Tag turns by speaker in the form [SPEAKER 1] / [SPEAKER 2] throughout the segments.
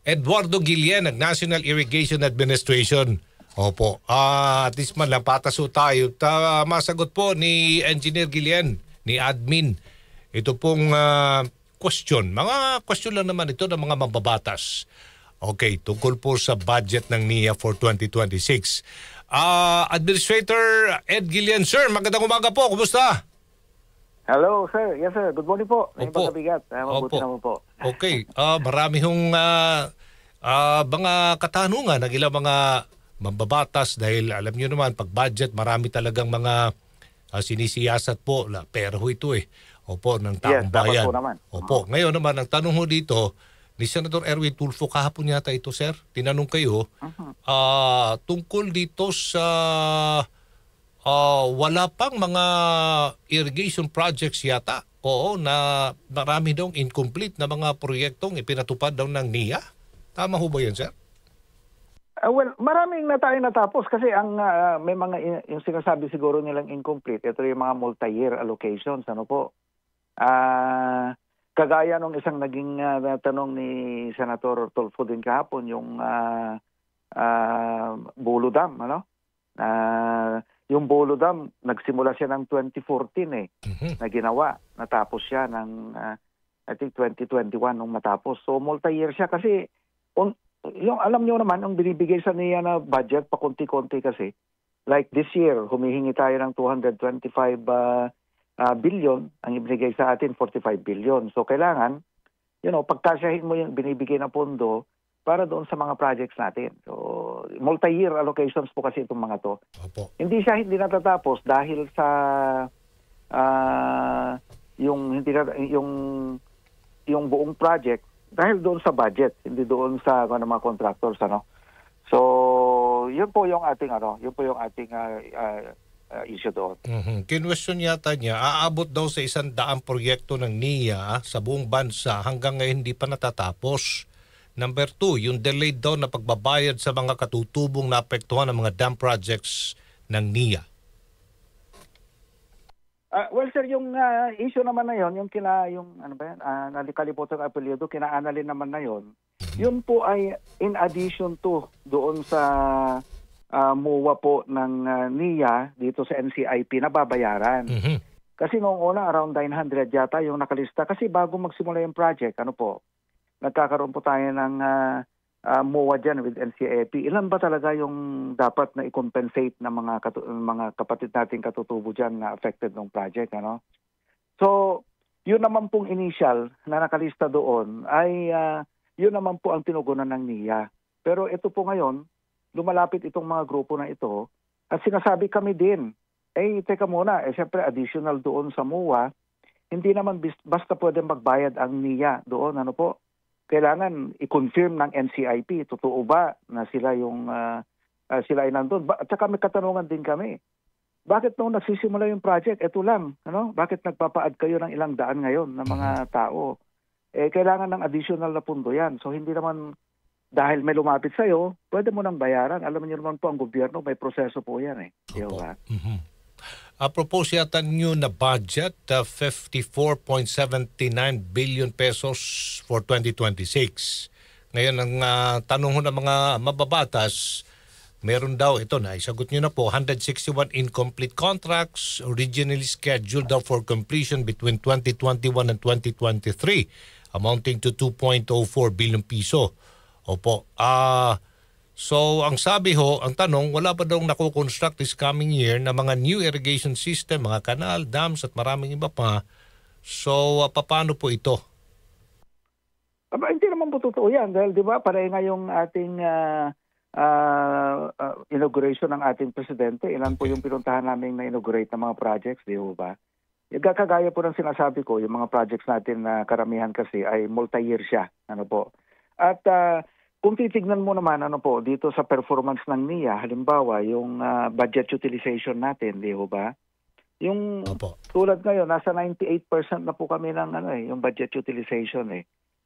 [SPEAKER 1] Eduardo Guillen ng National Irrigation Administration. Opo. At least man lang pataso tayo. Masagot po ni Engineer Guillen, ni admin. Ito pong question. Mga question lang naman ito ng mga mambabatas. Okay, tungkol po sa budget ng NIA for 2026. Administrator Ed Guillen, sir, magandang umaga po. Kumusta?
[SPEAKER 2] Hello, sir. Yes, sir. Good morning po. May
[SPEAKER 1] Opo.
[SPEAKER 2] pagkabigat. Mabuti naman po.
[SPEAKER 1] Okay. Marami hong mga katanungan ng ilang mga mambabatas dahil alam nyo naman, pag budget, marami talagang mga sinisiyasat po. Pera ho ito eh. Opo, ng taong bayan.
[SPEAKER 2] Dapat po naman.
[SPEAKER 1] Opo. Ngayon naman, ang tanong ho dito, ni Senator Erwin Tulfo, kahapon yata ito, sir. Tinanong kayo, tungkol dito sa wala pang mga irrigation projects yata. Oo, na marami daw incomplete na mga proyektong ipinatupad daw ng NIA. Tama ho ba yan, sir?
[SPEAKER 2] Well, maraming na tayo natapos kasi ang may mga yung sinasabi siguro nilang incomplete. Ito yung mga multi-year allocations. Ano po? Kagaya nung isang naging tanong ni Senator Tulfo din kahapon, yung Bolo Dam, ano? Yung Bolo Dam, nagsimula siya ng 2014 na ginawa. Natapos siya ng, I think, 2021 nung matapos. So, multi-year siya kasi, yung alam nyo naman, yung binibigay sa niya na budget, pakunti-kunti kasi. Like this year, humihingi tayo ng 225 billion. Ang ibinigay sa atin, 45 billion. So, kailangan, pagkasyahin mo yung binibigay na pondo para doon sa mga projects natin. So, multi-year allocations po kasi itong mga to.
[SPEAKER 1] Opo.
[SPEAKER 2] Hindi natatapos dahil sa yung buong project dahil doon sa budget, hindi doon sa mga contractors, ano. So, yun po yung ating issue doon.
[SPEAKER 1] Kinwestiyon yata niya, aabot daw sa 100 proyekto ng NIA sa buong bansa hanggang ngayon hindi pa natatapos. Number 2, yung delayed daw na pagbabayad sa mga katutubong naapektuhan ng mga dam projects ng NIA.
[SPEAKER 2] Well, sir, yung issue naman na yon, nalikalimutan ang apelyido, kina-Annalyn naman na yon. Yun po ay in addition to doon sa MUA po ng NIA dito sa NCIP na babayaran. Kasi noong una, around 900 yata yung nakalista. Kasi bago magsimula yung project, nagkakaroon po tayo ng MUA dyan with NCIP. Ilan ba talaga yung dapat na i-compensate ng mga kapatid nating katutubo dyan na affected ng project, ano? So, yun naman pong initial na nakalista doon ay yun naman po ang tinugunan ng NIA. Pero ito po ngayon, lumalapit itong mga grupo na ito at sinasabi kami din, teka muna, siyempre additional doon sa MUA, hindi naman basta pwede magbayad ang NIA doon, ano po? Kailangan i-confirm ng NCIP, totoo ba na sila sila ay nandun? At saka may katanungan din kami. Bakit nung nagsisimula yung project, ito lang, bakit nagpapa-add kayo ng ilang daan ngayon ng mga tao? Kailangan ng additional na pundo yan. So hindi naman dahil may lumapit sa'yo, pwede mo nang bayaran. Alam niyo naman po ang gobyerno, may proseso po yan . Diba?
[SPEAKER 1] Propose yata nyo na budget 54.79 billion pesos for 2026. Ngayon, ang tanong ho ng mga mababatas, meron daw, ito na, isagot nyo na po, 161 incomplete contracts originally scheduled daw for completion between 2021 and 2023, amounting to 2.04 billion piso. Opo. So, ang sabi ho, ang tanong, wala ba daw nakukonstruct this coming year na mga new irrigation system, mga kanal, dams at maraming iba pa. So, paano po ito?
[SPEAKER 2] Hindi naman po totoo yan dahil di ba pareha nga yung ating inauguration ng ating presidente. Ilan po yung pinuntahan namin na inaugurate ng mga projects, di ba? Kagaya po ng sinasabi ko, yung mga projects natin na karamihan kasi ay multi-year siya. Ano po? At kung titignan mo naman dito sa performance ng NIA, halimbawa yung budget utilization natin, di ba? Yung tulad ngayon, nasa 98% na po kami ng yung budget utilization .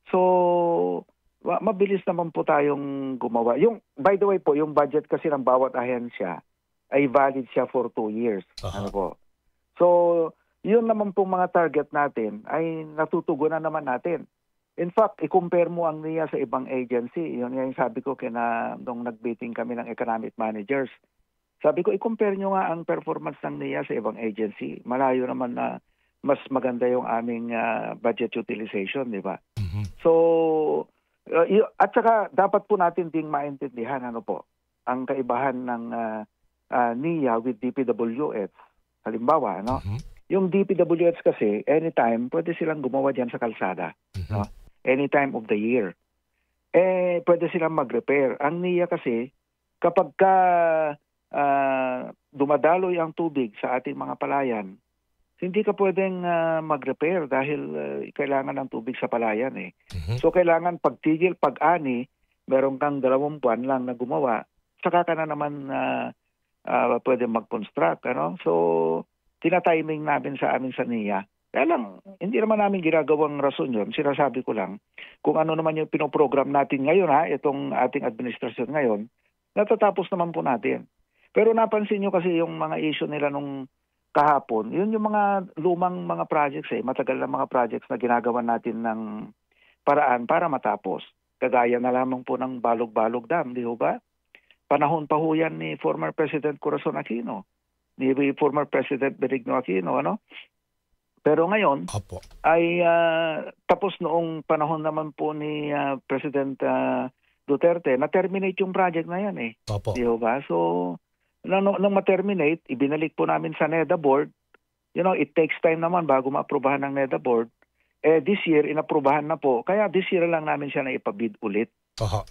[SPEAKER 2] So, mabilis naman po tayong gumawa. By the way po, yung budget kasi ng bawat ahensya ay valid siya for 2 years. Ano po? So, yun naman po mga target natin ay natutugunan naman natin. In fact, i-compare mo ang NIA sa ibang agency. Yun yung sabi ko nung nag-meeting kami ng economic managers. Sabi ko, i-compare nyo nga ang performance ng NIA sa ibang agency. Malayo naman na mas maganda yung aming budget utilization, di ba? So, at saka dapat po natin ding maintindihan ang kaibahan ng NIA with DPWH. Halimbawa, yung DPWH kasi, anytime, pwede silang gumawa dyan sa kalsada. Anytime of the year. Pwede silang mag-repair. Ang NIA kasi, kapag dumadaloy ang tubig sa ating mga palayan, hindi ka pwedeng mag-repair dahil kailangan ng tubig sa palayan eh. So kailangan pagtigil, pag-ani, meron kang 2 buwan lang na gumawa, saka ka na naman pwede mag-construct. So tinatiming namin sa amin sa NIA. Kaya lang, hindi naman namin ginagawang rason yun. Sinasabi ko lang, kung ano naman yung pinoprogram natin ngayon, itong ating administrasyon ngayon, natatapos naman po natin. Pero napansin nyo kasi yung mga issue nila nung kahapon, yun yung mga lumang mga projects matagal na mga projects na ginagawa natin ng paraan para matapos. Kagaya na lamang po ng Balog-Balog Dam, di ba? Panahon pa ho yan ni former President Corazon Aquino, ni former President Benigno Aquino, Pero ngayon ay tapos noong panahon naman po ni President Duterte, na-terminate yung project na yan Di ba? So, nung ma-terminate, ibinalik po namin sa NEDA board. It takes time naman bago ma-aprobahan ng NEDA board. This year, inaprubahan na po. Kaya this year lang namin siya na ipabid ulit.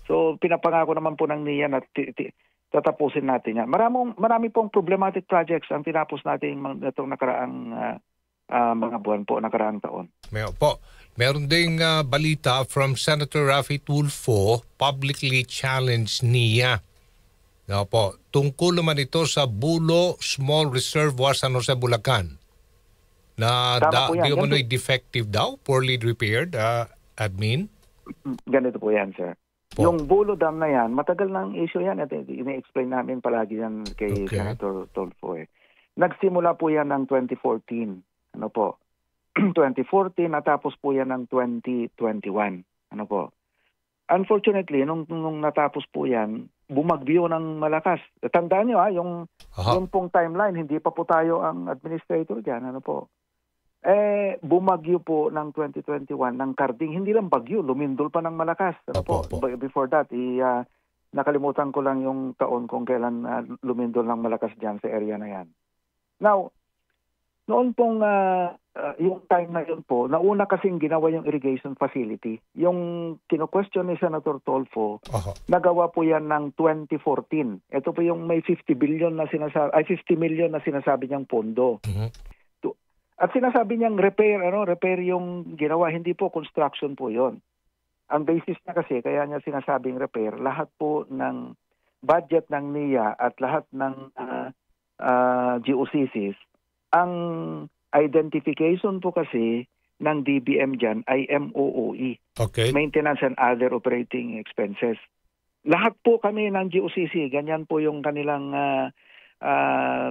[SPEAKER 2] So, pinapangako naman po ng NIA na tatapusin natin yan. Marami pong problematic projects ang tinapos natin itong nakaraang mga buwan po, nakaraang taon.
[SPEAKER 1] Meron ding balita from Senator Raffy Tulfo, publicly challenged NIA. Tungkol naman ito sa Bulo Small Reservoir San Jose, Bulacan. Na di umano'y defective daw, poorly repaired, admin?
[SPEAKER 2] Ganito po yan, sir. Yung Bulo Dam na yan, matagal ng issue yan. At ini-explain namin palagi yan kay Senator Tulfo. Nagsimula po yan ng 2014. 2014, natapos po yan ng 2021. Unfortunately, nung natapos po yan, bumagyo ng malakas. Tandaan nyo yung pong timeline, hindi pa po tayo ang administrator dyan. Bumagyo po ng 2021 ng Karding. Hindi lang bagyo, lumindol pa ng malakas. Before that, nakalimutan ko lang yung taon kung kailan lumindol ng malakas dyan sa area na yan. Now, noon pong yung time na yun po, nauna kasing ginawa yung irrigation facility. Yung kino-question ni Senator Tulfo, nagawa po yan ng 2014. Ito po yung may 50 million na sinasabi niyang pondo. At sinasabi niyang repair yung ginawa, hindi po construction po yon. Ang basis na kasi, kaya niya sinasabing repair, lahat po ng budget ng NIA at lahat ng GOCCs, ang identification po kasi ng DBM dyan ay MOOE. Maintenance and Other Operating Expenses. Lahat po kami ng GOCC, ganyan po yung kanilang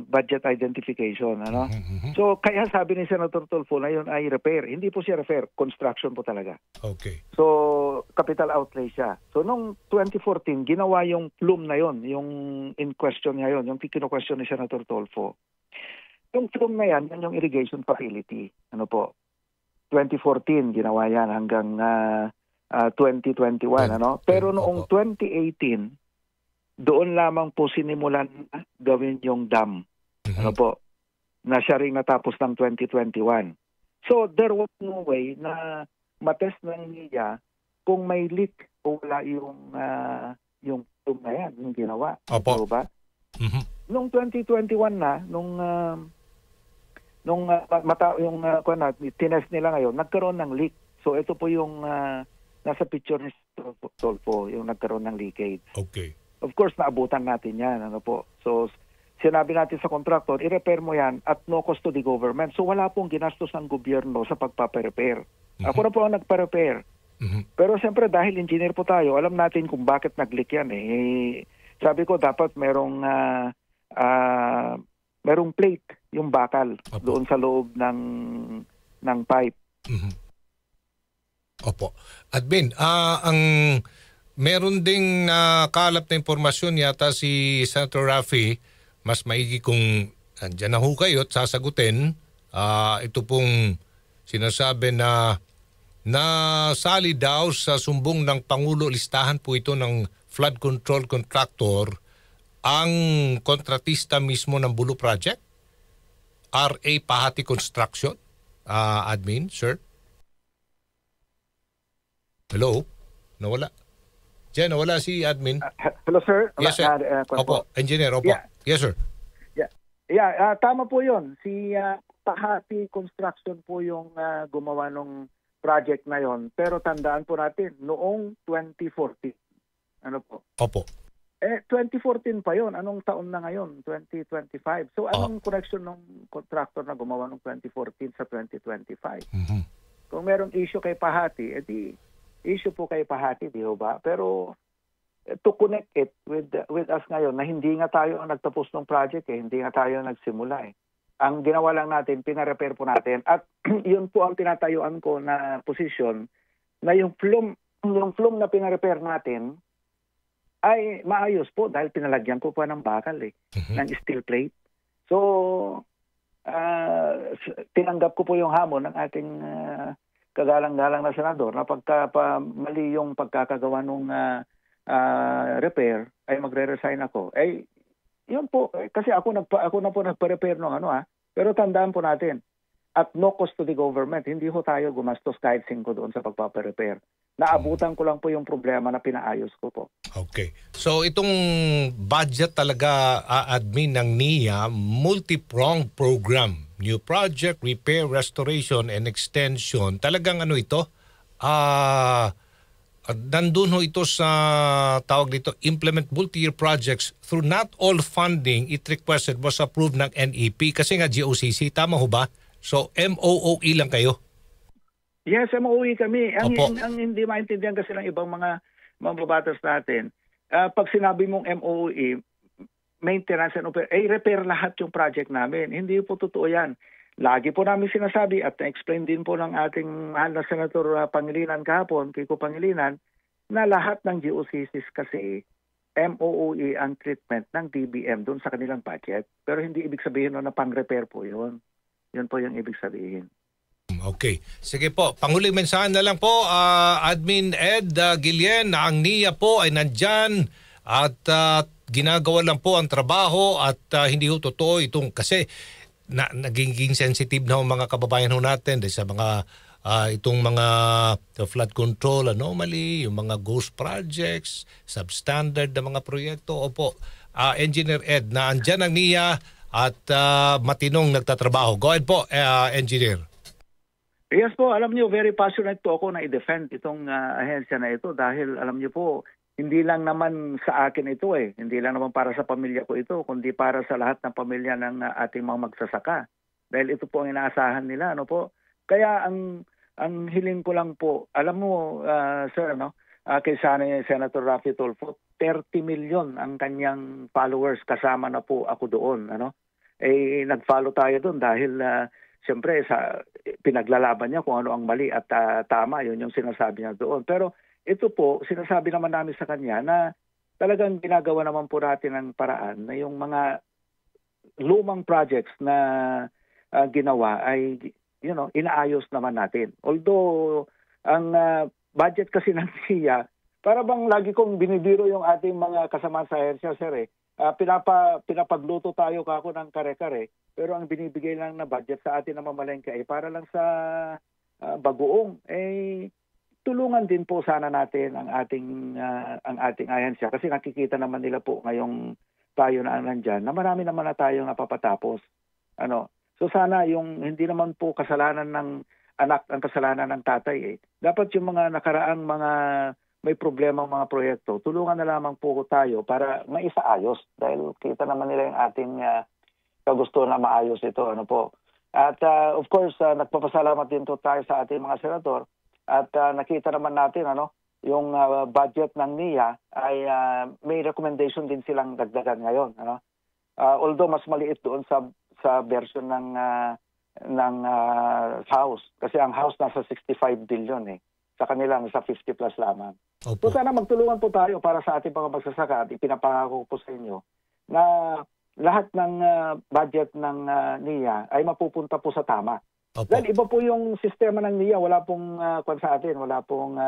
[SPEAKER 2] budget identification. So kaya sabi ni Senator Tulfo na yun ay repair. Hindi po siya repair, construction po talaga. So capital outlay siya. So nung 2014, ginawa yung plume na yun, yung in question niya yun, yung kino-question ni Senator Tulfo. Yung plume na yan yung irrigation facility. 2014 ginawa yan hanggang 2021. Pero noong 2018, doon lamang po sinimulan gawin yung dam. Na siya ring natapos ng 2021. So there was no way na matest ng NIA kung may leak o wala yung plume na yan, yung ginawa. Ba? Noong 2021 na, tinest nila ngayon, nagkaroon ng leak. So ito po yung nasa picture ni Tulfo, yung nagkaroon ng leakage. Of course, naabutan natin yan. So sinabi natin sa contractor, i-repair mo yan at no cost to the government. So wala pong ginastos ng gobyerno sa pagpaparepair. Ako na po ang nagpa-repair. Pero siyempre dahil engineer po tayo, alam natin kung bakit nag-leak yan. Sabi ko dapat merong plate, yung bakal doon sa loob ng pipe.
[SPEAKER 1] Opo. Admin, ang meron ding kalap na impormasyon yata si Senator Raffy, mas maigi kung andyan na ho kayo at sasagutin. Ito pong sinasabi na nasali daw sa sumbong ng Pangulo, listahan po ito ng flood control contractor, ang kontratista mismo ng Bulu Project, RA Pahati Construction. Admin, sir? Hello? Nawala. Diyan, nawala si admin.
[SPEAKER 2] Hello, sir.
[SPEAKER 1] Yes, sir. Opo, engineer, opo.
[SPEAKER 2] Yeah.
[SPEAKER 1] Yes, sir.
[SPEAKER 2] Tama po yun. Si Pahati Construction po yung gumawa ng project na yon. Pero tandaan po natin, noong 2014. Ano po?
[SPEAKER 1] Opo.
[SPEAKER 2] 2014 pa yon. Anong taon na ngayon? 2025. So, anong connection ng contractor na gumawa ng 2014 sa 2025?
[SPEAKER 1] Mhm.
[SPEAKER 2] Kung merong issue kay Pahati, edi issue po kay Pahati, di ba? Pero to connect it with us ngayon na hindi nga tayo ang nagtapos ng project hindi nga tayo nagsimula Ang ginawa lang natin, pina-repair po natin at yun po ang tinatayuan ko na position na yung flume na pina-repair natin ay maayos po dahil pinalagyan ko pa ng bakal ng steel plate. So tinanggap ko po yung hamon ng ating kagalang-galang na senador na pagka mali yung pagkakagawa ng repair ay magre-resign ako. Yun po kasi ako na po nagpa-repair ng pero tandaan po natin at no cost to the government, hindi ho tayo gumastos kahit 5 doon sa pagpapa-repair. Naabutan ko lang po yung problema na pinaayos ko po.
[SPEAKER 1] Okay. So itong budget talaga admin ng NIA, multi-pronged program. New project, repair, restoration, and extension. Talagang ito? Nandun ho ito sa tawag dito, implement multi-year projects through not all funding it requested was approved ng NEP. Kasi nga GOCC, tama ho ba? So MOOE lang kayo?
[SPEAKER 2] Yes, MOOE kami. Ang hindi maintindihan kasi ng ibang mga mambabatas natin, pag sinabi mong MOOE, maintenance and repair lahat yung project namin. Hindi po totoo yan. Lagi po namin sinasabi at na-explain din po ng ating mahal na Senator Pangilinan kahapon, Kiko Pangilinan, na lahat ng GOCCs kasi MOOE ang treatment ng DBM doon sa kanilang budget. Pero hindi ibig sabihin na pang-repair po yun. Yun po yung ibig sabihin.
[SPEAKER 1] Okay. Sige po. Panghuling mensahe na lang po, Admin Ed Guillen, na ang NIA po ay nandyan at ginagawa lang po ang trabaho at hindi ho totoo itong kasi naging sensitive na ang mga kababayan ho natin sa mga itong mga flood control anomaly, yung mga ghost projects, substandard na mga proyekto. Opo, Engineer Ed, na andyan ang NIA at matinong nagtatrabaho. Go ahead po, Engineer.
[SPEAKER 2] Yes po, alam niyo, very passionate po ako na i-defend itong ahensya na ito dahil alam niyo po, hindi lang naman sa akin ito Hindi lang naman para sa pamilya ko ito, kundi para sa lahat ng pamilya ng ating mga magsasaka. Dahil ito po ang inaasahan nila, po. Kaya ang hiling ko lang po, alam mo, sir, kay Senator Raffy Tulfo, 30 million ang kanyang followers, kasama na po ako doon, nag-follow tayo doon dahil siyempre pinaglalaban niya kung ano ang mali at tama, yun yung sinasabi niya doon. Pero ito po, sinasabi naman namin sa kanya na talagang ginagawa naman po natin ng paraan na yung mga lumang projects na ginawa ay inaayos naman natin. Although ang budget kasi ng NIA, para bang lagi kong binibiro yung ating mga kasama sa ahensya, sir pinapagluto tayo kako ng kare-kare, pero ang binibigay lang na budget sa atin na mamalengke ay para lang sa bagoong. Tulungan din po sana natin ang ating ahensya kasi nakikita naman nila po ngayong tayo na nandyan na marami naman na tayong napapatapos. So sana yung hindi naman po kasalanan ng anak ang kasalanan ng tatay Dapat yung mga nakaraang mga may problema mga proyekto, tulungan na lamang po tayo para maisaayos dahil kita naman nila yung ating kagusto na maayos ito. At of course, nagpapasalamat din to tayo sa ating mga senador. At nakita naman natin yung budget ng NIA ay may recommendation din silang dagdagan ngayon. Although mas maliit doon sa version ng House kasi ang House nasa 65 billion sa kanilang sa 50 plus lamang.
[SPEAKER 1] Opo.
[SPEAKER 2] So sana magtulungan po tayo para sa ating mga magsasaka at ipinapangako po sa inyo na lahat ng budget ng NIA ay mapupunta po sa tama.
[SPEAKER 1] Opo.
[SPEAKER 2] Dahil iba po yung sistema ng NIA, wala pong kwan sa atin, wala pong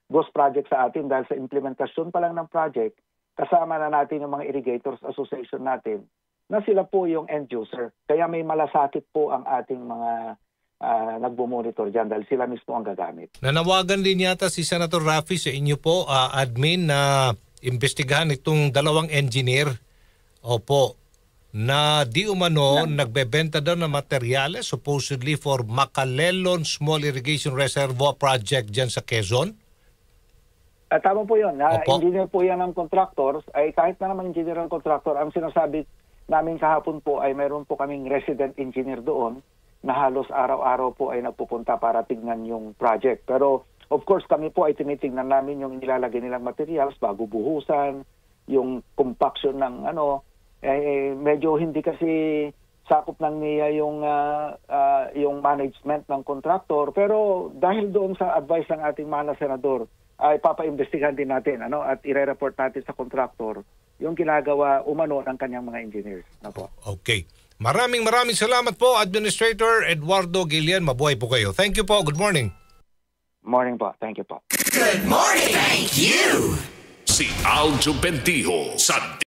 [SPEAKER 2] ghost project sa atin dahil sa implementasyon pa lang ng project, kasama na natin yung mga irrigators association natin na sila po yung end user. Kaya may malasakit po ang ating mga nagbo-monitor dyan dahil sila mismo ang gagamit.
[SPEAKER 1] Nanawagan din yata si Senator Raffy sa inyo po, admin, na imbestigahan itong dalawang engineer. Opo. Na di umano nagbebenta daw ng materyales supposedly for Macalelon Small Irrigation Reservoir Project dyan sa Quezon.
[SPEAKER 2] Tama po yun.
[SPEAKER 1] Opo.
[SPEAKER 2] Engineer po yan ng contractors. Ay kahit na naman engineer ng contractor, ang sinasabi namin kahapon po ay meron po kaming resident engineer doon na halos araw-araw po ay nagpupunta para tignan yung project. Pero of course kami po ay tinitingnan namin yung nilalagay nilang materials bago buhusan, yung compaction ng medyo hindi kasi sakop ng NIA yung management ng contractor. Pero dahil doon sa advice ng ating mahal na senador, ay papaimbestigahan din natin at ire-report natin sa contractor yung ginagawa umano ng kanyang mga engineers.
[SPEAKER 1] Okay. Maraming salamat po, Administrator Eduardo Guillen. Mabuhay po kayo. Thank you po. Good morning.
[SPEAKER 2] Morning po. Thank you po.
[SPEAKER 3] Good morning. Thank you.
[SPEAKER 4] Si Aljo Bendijo sa